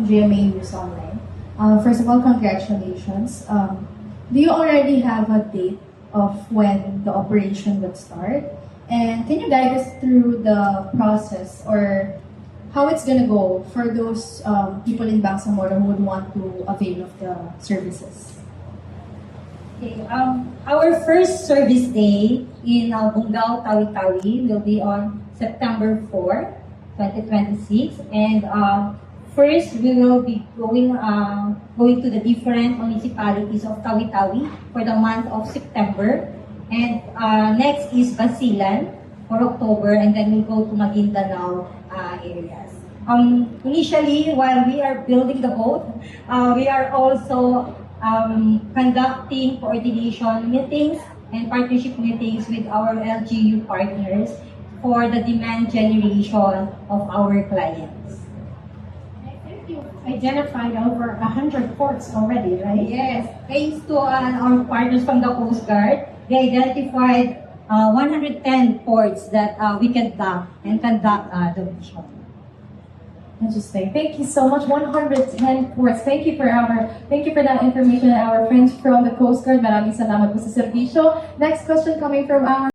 GMA News Online. First of all, congratulations. Do you already have a date of when the operation would start? And can you guide us through the process or how it's gonna go for those people in Bangsamoro who would want to avail of the services? Okay, our first service day in Bungaw, Tawi-Tawi will be on September 4, 2026. And first, we will be going to the different municipalities of Tawi-Tawi for the month of September. And next is Basilan for October, and then we'll go to Maguindanao areas. Initially, while we are building the boat, we are also conducting coordination meetings and partnership meetings with our LGU partners for the demand generation of our clients. I think you've identified over 100 ports already, right? Yes, thanks to our partners from the Coast Guard, they identified 110 ports that we can dock and conduct the mission. Interesting. Thank you so much. 110 ports. Thank you for that information, our friends from the Coast Guard. Maraming salamat po sa serbisyo. Next question coming from our